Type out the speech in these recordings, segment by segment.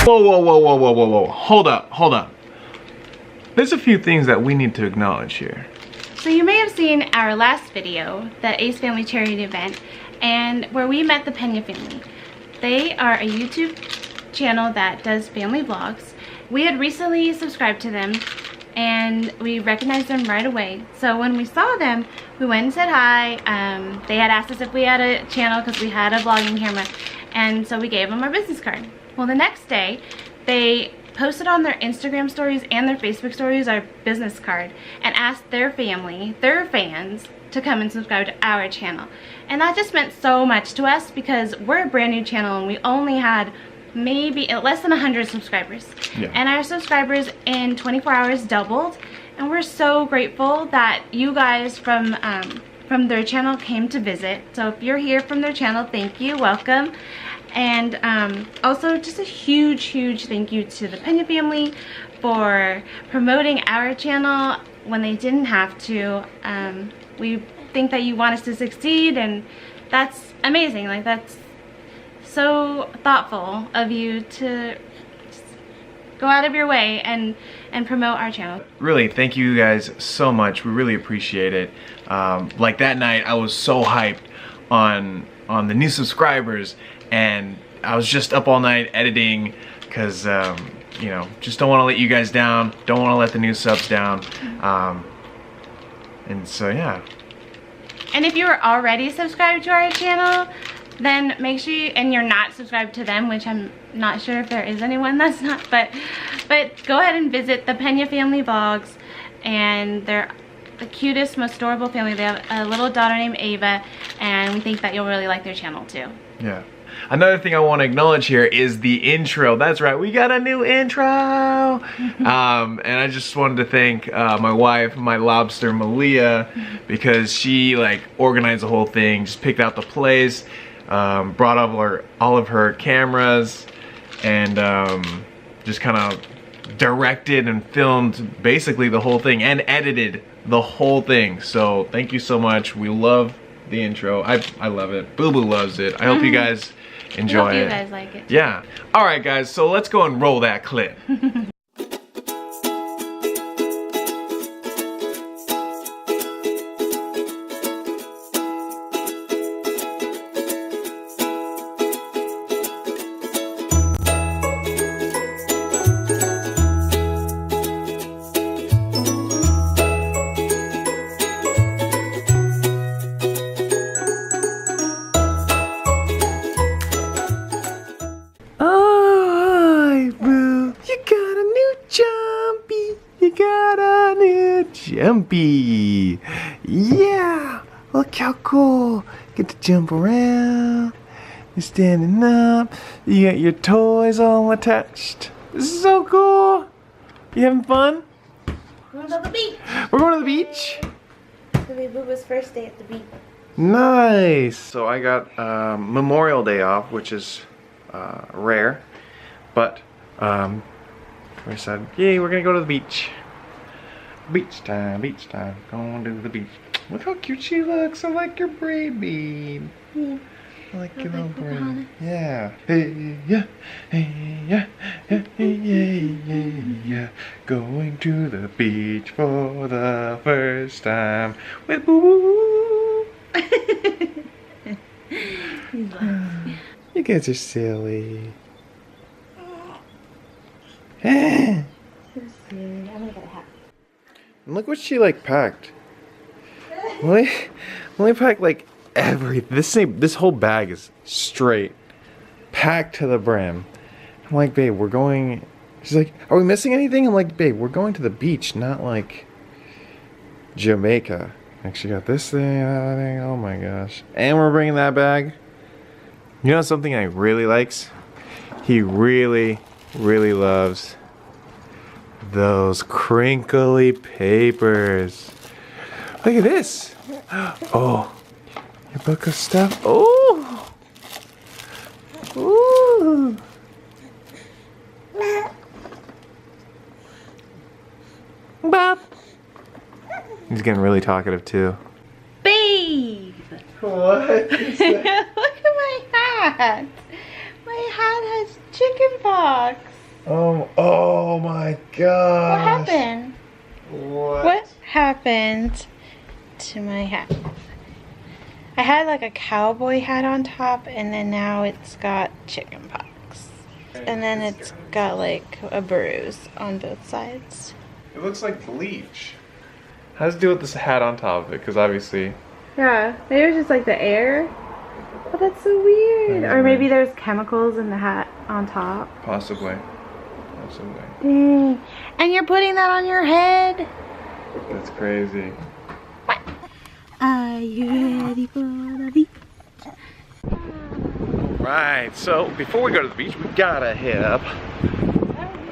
Whoa, whoa, whoa, whoa, whoa, whoa, whoa. Hold up, hold up. There's a few things that we need to acknowledge here. So you may have seen our last video, the Ace Family charity event, and where we met the Peña family. They are a YouTube channel that does family vlogs. We had recently subscribed to them and we recognized them right away. So when we saw them, we went and said hi. They had asked us if we had a channel because we had a vlogging camera, and so we gave them our business card. Well, the next day, they posted on their Instagram stories and their Facebook stories our business card and asked their family, their fans, to come and subscribe to our channel. And that just meant so much to us because we're a brand new channel and we only had maybe less than 100 subscribers. Yeah. And our subscribers in 24 hours doubled, and we're so grateful that you guys from their channel came to visit. So if you're here from their channel, thank you, welcome. And also just a huge thank you to the Peña family for promoting our channel when they didn't have to. We think that you want us to succeed, and that's amazing. Like, that's so thoughtful of you to just go out of your way and promote our channel. Really, thank you guys so much. We really appreciate it. Like that night, I was so hyped on the new subscribers, and I was just up all night editing because you know, just don't want to let you guys down, don't want to let the new subs down, and so yeah. And if you are already subscribed to our channel, then make sure and you're not subscribed to them, which I'm not sure if there is anyone that's not, but go ahead and visit the Peña family vlogs, and they're the cutest, most adorable family. They have a little daughter named Ava, and we think that you'll really like their channel too. Yeah. Another thing I want to acknowledge here is the intro. That's right, we got a new intro. And I just wanted to thank my wife, my lobster Malia, because she like organized the whole thing, just picked out the place, brought up all of her cameras, and just kind of directed and filmed basically the whole thing and edited the whole thing. So thank you so much. We love the intro. I love it. Boo Boo loves it. I hope you guys enjoy it. I hope you guys like it. Yeah. All right, guys. So let's go and roll that clip. Jumpy. Yeah, look how cool. Get to jump around. You're standing up. You got your toys all attached. This is so cool. You having fun? We're going to the beach. We're going to the beach. It'll be Boo-Boo's first day at the beach. Nice. So I got Memorial Day off, which is rare, but we said, yay, we're gonna go to the beach. Beach time, going to the beach. Look how cute she looks. I like your braid, babe. I like your little braid. Yeah. Hey, yeah. Hey, yeah. Hey, yeah, yeah. Going to the beach for the first time with Boo. You guys are silly. I'm gonna get a hat. And look what she like packed. Only packed like this whole bag is straight, packed to the brim. I'm like, babe, we're going. She's like, are we missing anything? I'm like, babe, we're going to the beach, not like Jamaica. Like, she got this thing, that thing. Oh my gosh! And we're bringing that bag. You know something I really likes? He really loves those crinkly papers. Look at this. Oh, your book of stuff. Oh. Ooh. Bob. He's getting really talkative too. Babe! What? Look at my hat! My hat has chicken pox! Oh my gosh. What happened? What happened to my hat? I had like a cowboy hat on top, and then now it's got chicken pox. And then it's got like a bruise on both sides. It looks like bleach. How does it do with this hat on top of it? Because obviously... Yeah, maybe it was just like the air. But that's so weird. Or maybe there's chemicals in the hat on top. Possibly. Possibly. Dang. And you're putting that on your head? That's crazy. Are you ready for the beach? Right, so before we go to the beach, we gotta hit up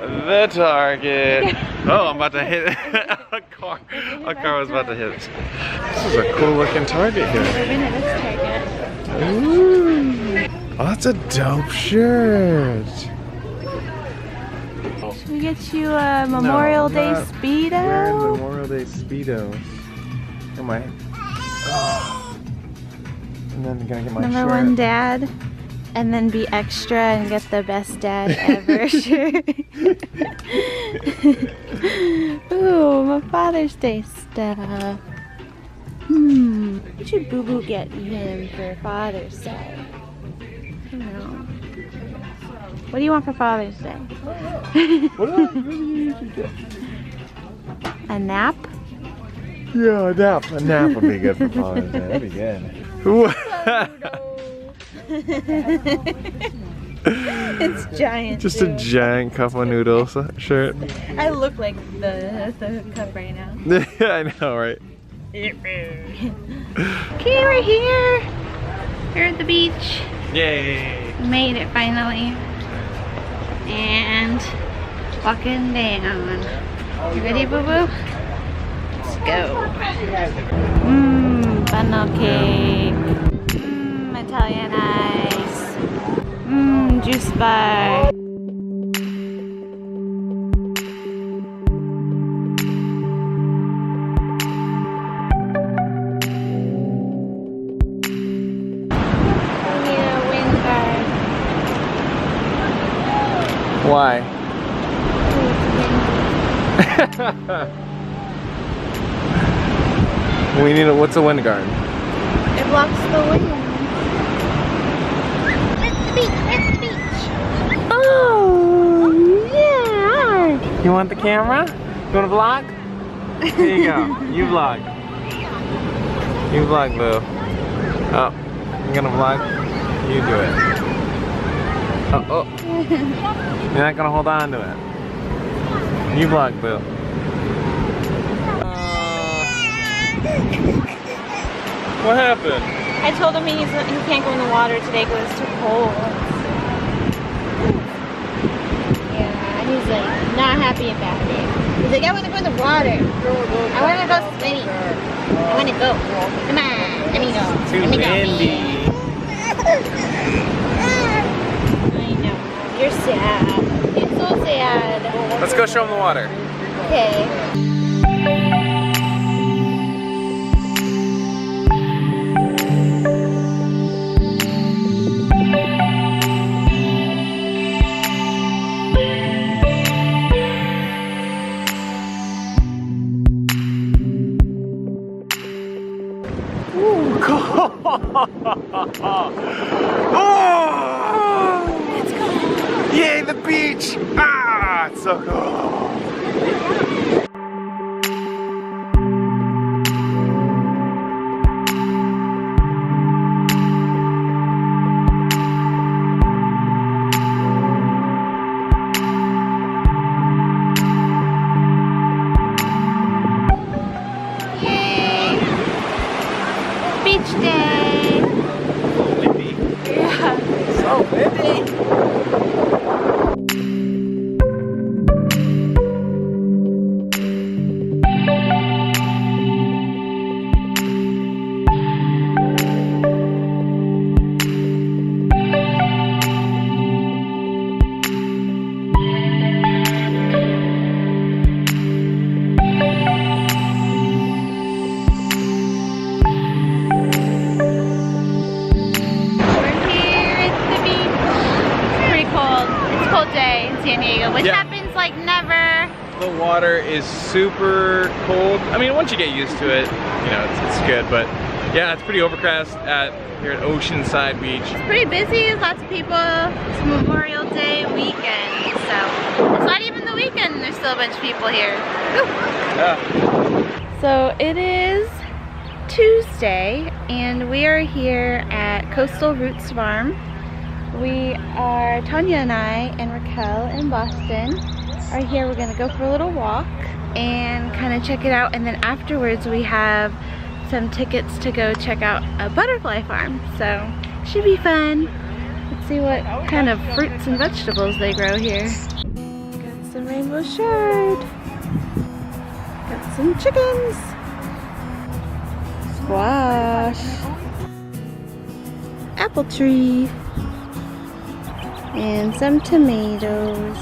the Target. Oh, I'm about to hit a car. A car was about to hit us. This is a cool looking Target here. We're gonna this Target. Ooh. Oh, that's a dope shirt. Should we get you a Memorial Day Speedo? Wearing Memorial Day Speedo. Am I? And then I'm gonna get my Number shirt. 1 dad, and then be extra and get the best dad ever shirt. Ooh, my Father's Day stuff. What should Boo Boo get him for Father's Day? I don't know. What do you want for Father's Day? What do I really usually get? A nap? Yeah, a nap. A nap would be good for Father's Day. That'd be good. It's giant. Just too. a giant cup of noodles shirt. I look like the cup right now. Yeah, I know, right? Okay, we're here. We're at the beach. Yay! Made it finally. And walking down. You ready, Boo Boo? Let's go. Funnel cake. Italian ice. Juice bar. Why? We need a, what's a wind guard? It blocks the wind. It's the beach, it's the beach. Oh, yeah. You want the camera? You want to vlog? Here you go. You vlog. You vlog, Boo. Oh, you're gonna vlog? You do it. Oh. You're not gonna hold on to it. You vlog, Boo. What happened? I told him he can't go in the water today because it's too cold. Yeah, and he's like not happy about it. He's like, I want to go in the water. I want to go swimming. I want to go. Come on, let me go. Too Let me go. windy. I know. You're sad. It's so sad. Let's go show him the water. Okay. Oh! Yay, the beach! Ah, it's so cool. Yay! Beach day! Windy. Yeah. So windy. We're here at the beach. San Diego, which Yeah. happens like never. The water is super cold. I mean, once you get used to it, you know, it's good. But yeah, it's pretty overcast here at Oceanside Beach. It's pretty busy, there's lots of people. It's Memorial Day weekend, so it's not even the weekend, there's still a bunch of people here. Yeah. So it is Tuesday, and we are here at Coastal Roots Farm. Tanya and I and Raquel in Boston are here. We're gonna go for a little walk and kind of check it out, and then afterwards we have some tickets to go check out a butterfly farm, so should be fun. Let's see what kind of fruits and vegetables they grow here. Got some rainbow chard, got some chickens, squash, apple tree, and some tomatoes.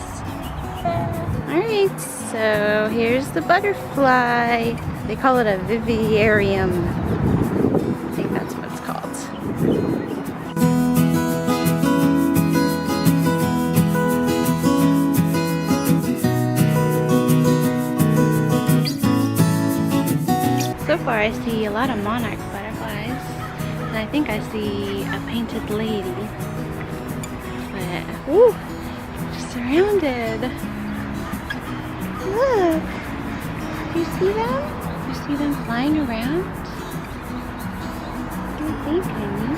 Alright, so here's the butterfly. They call it a vivarium. I think that's what it's called. So far I see a lot of monarch butterflies, and I think I see a painted lady. But, woo, just surrounded. Look, do you see them? You see them flying around? What do you think, honey?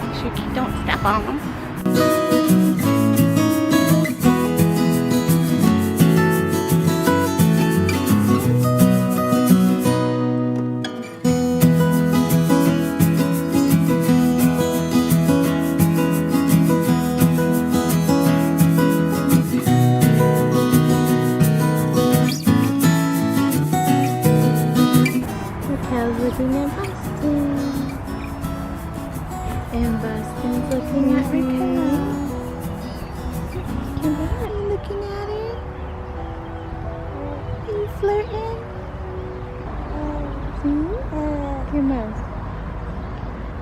Make sure you don't step on them. Looking at Boston, and Boston's looking at Raquel. Come on, are you looking at her? Are you flirting? Come on.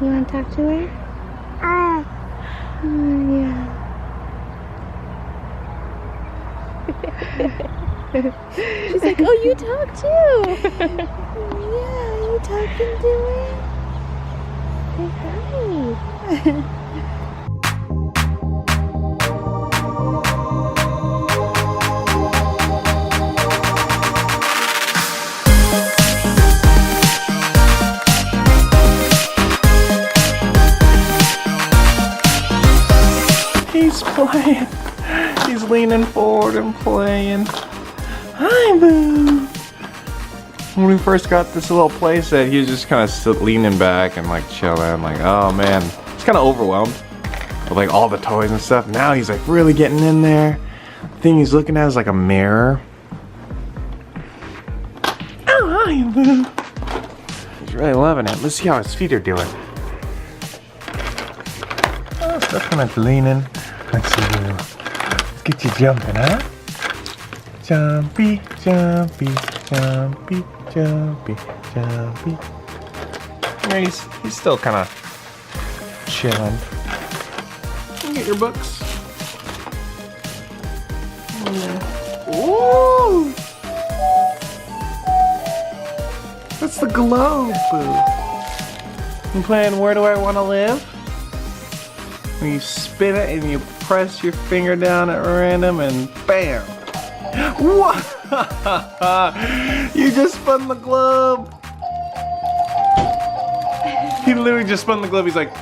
You want to talk to her? Yeah. She's like, oh, you talk too. Yeah, you talking to her? Say hi. He's playing. He's leaning forward and playing. Hi, Boo. When we first got this little playset, he was just kind of leaning back and like chilling. Like, oh man, he's kind of overwhelmed with like all the toys and stuff. Now he's like really getting in there. The thing he's looking at is like a mirror. Oh, hi, Boo. He's really loving it. Let's see how his feet are doing. Oh, definitely leaning. Let's see, Boo. Let's get you jumping, huh? Jumpy, jumpy, jumpy, jumpy, jumpy. Yeah, he's still kind of chilling. You get your books. Ooh! That's the globe, Boo. You playing Where Do I Want to Live? When you spin it and you press your finger down at random and bam! What? You just spun the globe. He literally just spun the globe. He's like.